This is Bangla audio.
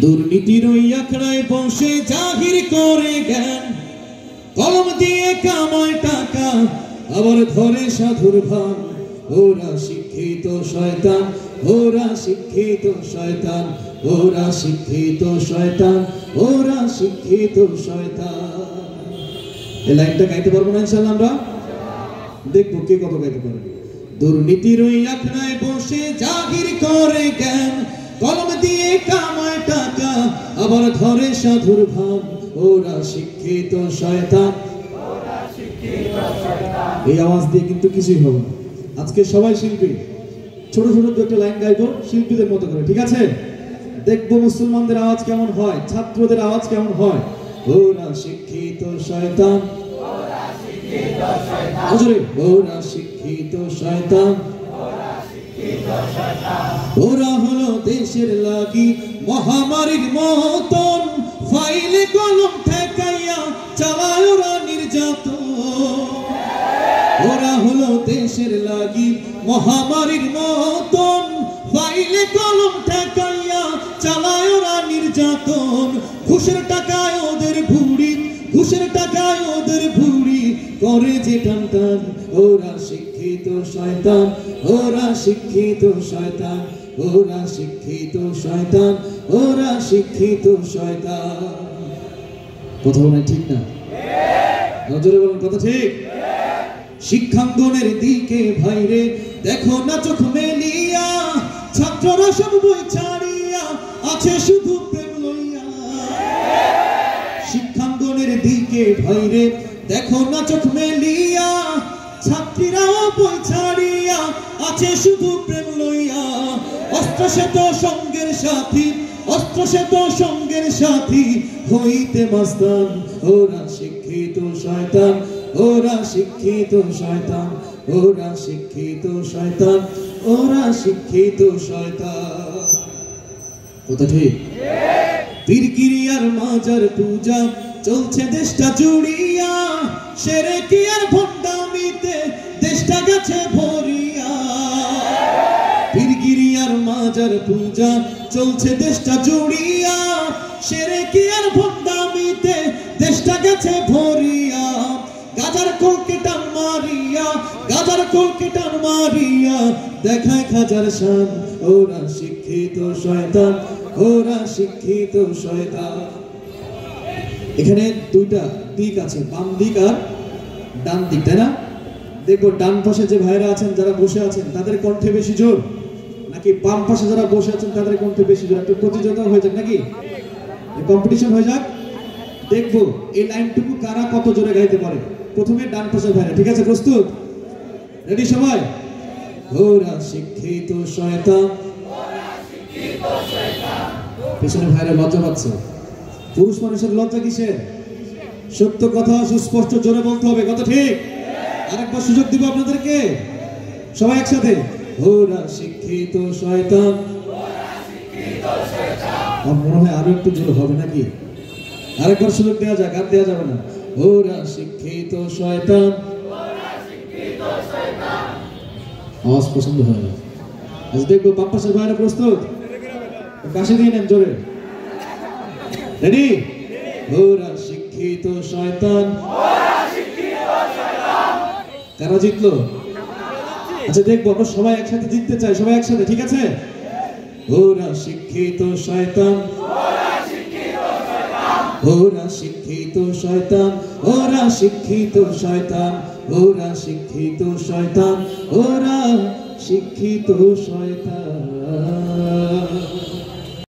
দুর্নীতির ওই আখড়ায় বসে জাহির করে জ্ঞান, কলম দিয়ে কামায় টাকা আবার ধরে সাধুর ভান। ওরা শিক্ষিত শয়তান, ওরা শিক্ষিত শয়তান, ওরা শিক্ষিত শয়তান, ওরা শিক্ষিত শয়তান। এই লাইনটা গাইতে পারবো না ইনশাআল্লাহ? আমরা দেখবো কে কত গাইতে পারবে। দুর্নীতির ওই আখড়ায় বসে জাহির করে জ্ঞান, কলম দিয়ে কামায় টাকা আবার ধরে সাধুর ভান। ওরা শিক্ষিত শয়তান, ওরা শিক্ষিত শয়তান। এই আওয়াজ দিয়ে কিন্তু কিছুই হবে না। আজকে সবাই শিল্পী, ছোট ছোট দু একটা লাইন গাইবো শিল্পীদের মতো করে, ঠিক আছে? দেখবো মুসলমানদের আওয়াজ কেমন হয়, ছাত্রদের আওয়াজ কেমন হয়। ওরা শিক্ষিত শয়তান, ওরা শিক্ষিত শয়তান, ওরা শিক্ষিত শয়তান, ওরা শিক্ষিত শয়তান। ওরা হলো দেশের লাগি মহামারীর মতন, ফাইলে কলম ঠেকাইয়া চালায় ওরা নির্যাতন। ওরা হলো দেশের লাগি মহামারীর মতন, ফাইলে কলম ঠেকাইয়া চালায় ওরা নির্যাতন। ঘুষের টাকায় ওদের ভুড়ি, ঘুষের টাকায় ওদের ভুড়ি করে যে টান টান। ওরা শিক্ষিত শয়তান, ওরা শিক্ষিত শয়তান, ওরা শিক্ষিত শয়তান, ওরা শিক্ষিত শয়তান। কথা বলেন ঠিক না? নজরে বলেন কথা ঠিক। শিক্ষাঙ্গনের দিকে ভাইরে দেখো না চোখ মেলিয়া, ছাত্ররা সব বই ছাড়িয়া আছে শুধু প্রেম লইয়া। শিক্ষাঙ্গনের দিকে ভাইরে দেখো না চোখ মেলিয়া, ছাত্রীরাও বই ছাড়িয়া আছে শুধু প্রেম লইয়া। অস্ত্র সে তো সঙ্গের সাথী, অস্ত্র সে তো সঙ্গের সাথী হইতে মাস্তান। ওরা শিক্ষিত শয়তান, ওরা শিক্ষিত শয়তান, ওরা শিক্ষিত শয়তান, ওরা শিক্ষিত শয়তান। কথা ঠিক? পীরকিরিয়ার মাজার পূজা চলছে দেশটা জুড়িয়া, শিরকি আর ভণ্ডামিতে দেশটা গেছে ভরিয়া। পীরকিরিয়ার মাজার পূজা চলছে দেশটা জুড়িয়া, শিরকি আর ভণ্ডামিতে দেশটা গেছে ভরিয়া। গাজার কলকে টান মারিয়া, গাজার কলকে টান মারিয়া দেখায় খাজার শান। ওরা শিক্ষিত শয়তান, ওরা শিক্ষিত শয়তান। এখানে দুইটা দিক আছে, বাম দিক আর ডান দিক, তাই না? দেখবো ডান পাশে যে ভাইরা আছেন যারা বসে আছেন তাদের কণ্ঠে বেশি জোর, নাকি বাম পাশে যারা বসে আছেন তাদের কণ্ঠে বেশি জোর? একটু প্রতিযোগিতা হয়ে যাক নাকি, কম্পিটিশন হয়ে যাক। দেখবো এই লাইনটুকু কারা কত জোরে গাইতে পারে। প্রথমে ডান পাশের ভাইরা, ঠিক আছে? প্রস্তুত? রেডি সবাই? ওরা শিক্ষিত শয়তান, পেছনে ভাইরা লজ্জা পাচ্ছে। পুরুষ মানুষের লজ্জা কিসের? সত্য কথা সুস্পষ্ট জোরে বলতে হবে, কথা ঠিক? আরেকবার সুযোগ দিব আপনাদেরকে, সবাই একসাথে। ওরা শিক্ষিত শয়তান, আমার মনে হয় আরো একটু জোরে হবে নাকি? আরেকবার সুযোগ দেওয়া যাক, আর দেওয়া যাবে না। ওরা শিক্ষিত শয়তান, আওয়াজ পছন্দ হয় না। আজ দেখবো বাম পাশের ভাইরা প্রস্তুত? কাশি দিয়ে নেন জোরে। রেডি? ওরা শিক্ষিত শয়তান, কারা জিতলো? আচ্ছা দেখবো, আমরা সবাই একসাথে জিততে চাই, সবাই একসাথে, ঠিক আছে? ওরা শিক্ষিত শয়তান, ওরা শিক্ষিত শয়তান, ওরা শিক্ষিত শয়তান, ওরা শিক্ষিত শয়তান, ওরা শিক্ষিত শয়তান।